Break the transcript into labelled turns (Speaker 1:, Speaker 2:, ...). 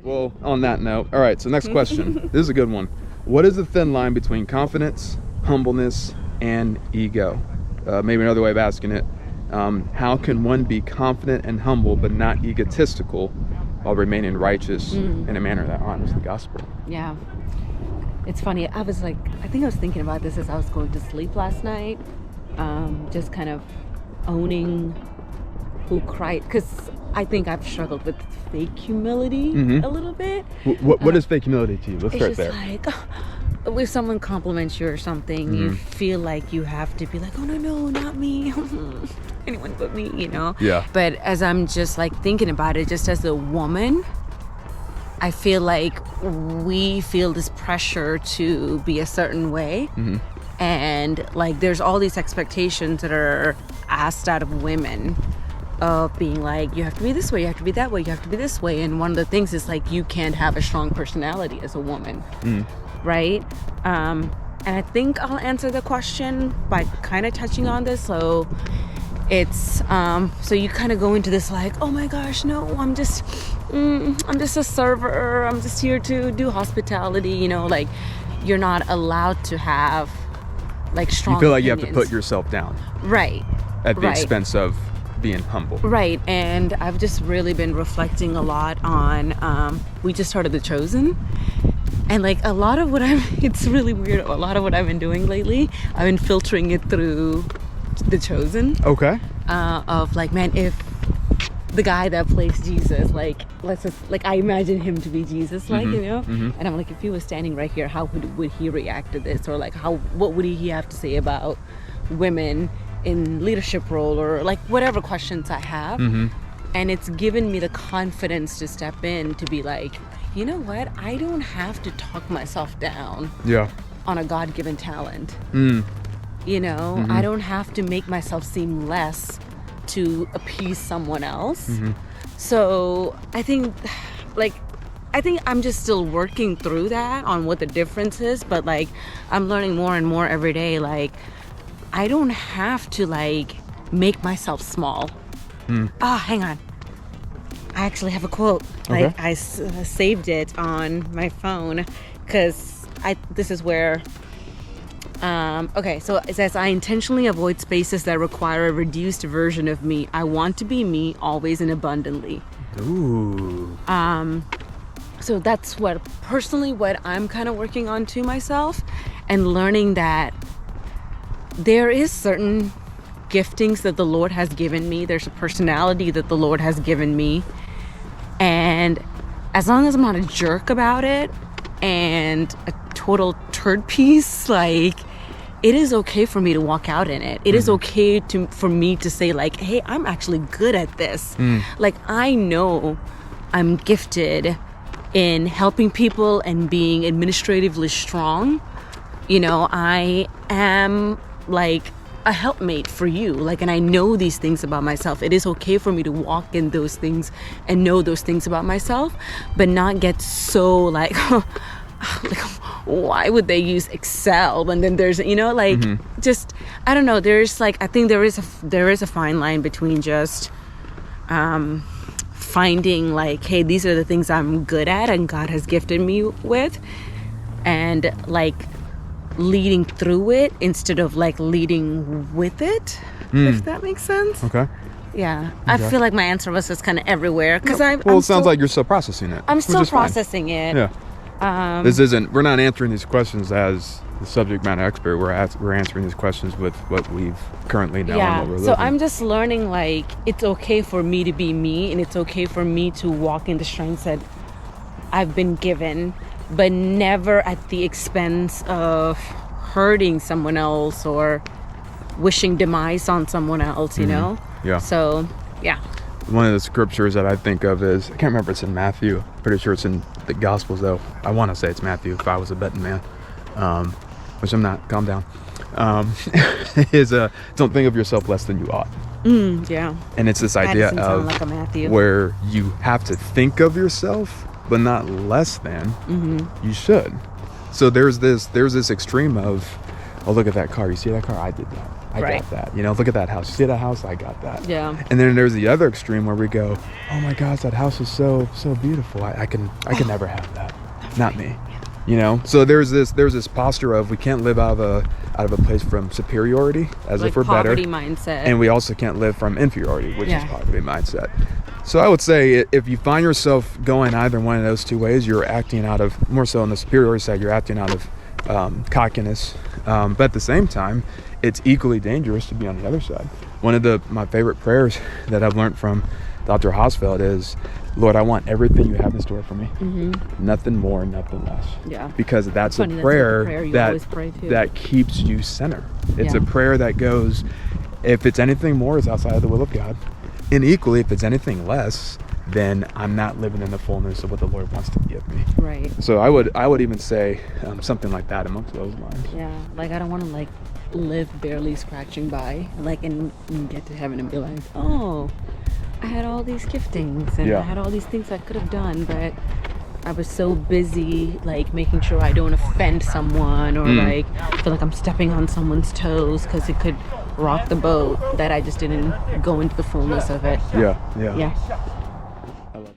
Speaker 1: Well, on that note, all right, so next question. This is a good one. What is the thin line between confidence, humbleness, and ego? Maybe another way of asking it, how can one be confident and humble but not egotistical while remaining righteous in a manner that honors the gospel?
Speaker 2: Yeah. It's funny. I think I was thinking about this as I was going to sleep last night. Just kind of owning who Christ, because I think I've struggled with fake humility a little bit.
Speaker 1: What is fake humility to you? Let's start there.
Speaker 2: It's just like, if someone compliments you or something, you feel like you have to be like, oh, no, not me. Anyone but me, you know?
Speaker 1: Yeah.
Speaker 2: But as I'm just like thinking about it, just as a woman, I feel like we feel this pressure to be a certain way. And like there's all these expectations that are asked out of women of being like, you have to be this way, you have to be that way, you have to be this way. And one of the things is like, you can't have a strong personality as a woman, right? And I think I'll answer the question by kind of touching on this. So it's, so you kind of go into this like, oh my gosh, no, I'm just a server. I'm just here to do hospitality, you know, like you're not allowed to have like strong
Speaker 1: You feel like
Speaker 2: opinions.
Speaker 1: you have to put yourself down.
Speaker 2: Right.
Speaker 1: At the expense of being humble.
Speaker 2: Right. And I've just really been reflecting a lot on, we just started The Chosen. And like a lot of what it's really weird. A lot of what I've been doing lately, I've been filtering it through The Chosen.
Speaker 1: Okay.
Speaker 2: Of like, man, if the guy that plays Jesus, like, let's just, like, I imagine him to be Jesus, like, you know? And I'm like, if he was standing right here, how would he react to this? Or like, what would he have to say about women in leadership role, or like whatever questions I have. And it's given me the confidence to step in to be like, you know what? I don't have to talk myself down on a God-given talent. You know, I don't have to make myself seem less to appease someone else. So I think I'm just still working through that on what the difference is, but like I'm learning more and more every day. Like I don't have to like make myself small. Hang on. I actually have a quote.
Speaker 1: Okay.
Speaker 2: Like I saved it on my phone because this is where okay, so it says, I intentionally avoid spaces that require a reduced version of me. I want to be me always and abundantly.
Speaker 1: Ooh.
Speaker 2: So that's what I'm kind of working on to myself, and learning that there is certain giftings that the Lord has given me. There's a personality that the Lord has given me. And as long as I'm not a jerk about it and a total turd piece, like, it is okay for me to walk out in it. It is okay for me to say like, hey, I'm actually good at this. Like, I know I'm gifted in helping people and being administratively strong. You know, I am like a helpmate for you. Like, and I know these things about myself. It is okay for me to walk in those things and know those things about myself, but not get so like, like, why would they use Excel? And then there's, you know, like, just, I don't know. There's like, I think there is a fine line between just finding like, hey, these are the things I'm good at and God has gifted me with, and like leading through it instead of like leading with it, if that makes sense.
Speaker 1: Okay.
Speaker 2: Yeah. Okay. I feel like my answer was just kind of everywhere because
Speaker 1: it sounds like you're still processing it.
Speaker 2: I'm still processing it.
Speaker 1: Yeah. We're not answering these questions as the subject matter expert. We're answering these questions with what we've currently know and what we're living.
Speaker 2: So I'm just learning, like, it's okay for me to be me, and it's okay for me to walk in the strengths that I've been given, but never at the expense of hurting someone else or wishing demise on someone else, you know?
Speaker 1: Yeah.
Speaker 2: So, yeah.
Speaker 1: One of the scriptures that I think of is, I can't remember, it's in Matthew. Pretty sure it's in the Gospels, though. I want to say it's Matthew if I was a betting man, which I'm not. Calm down. Is don't think of yourself less than you ought.
Speaker 2: Yeah.
Speaker 1: And it's this idea of
Speaker 2: like a Matthew.
Speaker 1: where you have to think of yourself, but not less than you should. So there's this extreme of, oh, look at that car. You see that car? I did that. I
Speaker 2: Right.
Speaker 1: got that. You know, look at that house. You see that house? I got that.
Speaker 2: Yeah.
Speaker 1: And then there's the other extreme where we go, oh my gosh, that house is so beautiful. I can never have that. Not me. You know. So there's this posture of we can't live out of a place from superiority, as
Speaker 2: Like
Speaker 1: if we're better,
Speaker 2: poverty mindset.
Speaker 1: and we also can't live from inferiority, which
Speaker 2: Yeah.
Speaker 1: is poverty mindset. So I would say if you find yourself going either one of those two ways, you're acting out of, more so on the superiority side, you're acting out of cockiness. But at the same time, it's equally dangerous to be on the other side. One of my favorite prayers that I've learned from Dr. Hosfeld is, Lord, I want everything you have in store for me. Nothing more, nothing less.
Speaker 2: Yeah.
Speaker 1: Because that's a
Speaker 2: Funny, that's
Speaker 1: prayer,
Speaker 2: the prayer you always pray too.
Speaker 1: that keeps you center. It's
Speaker 2: Yeah.
Speaker 1: a prayer that goes, if it's anything more, it's outside of the will of God. And equally, if it's anything less, then I'm not living in the fullness of what the Lord wants to give me.
Speaker 2: Right.
Speaker 1: So I would even say something like that amongst those lines.
Speaker 2: Yeah. Like I don't want to like live barely scratching by, like and get to heaven and be like, oh, I had all these giftings and
Speaker 1: Yeah.
Speaker 2: I had all these things I could have done, but I was so busy like making sure I don't offend someone or like feel like I'm stepping on someone's toes because it could rock the boat, that I just didn't go into the fullness of it.
Speaker 1: Yeah.
Speaker 2: Yeah.
Speaker 1: I love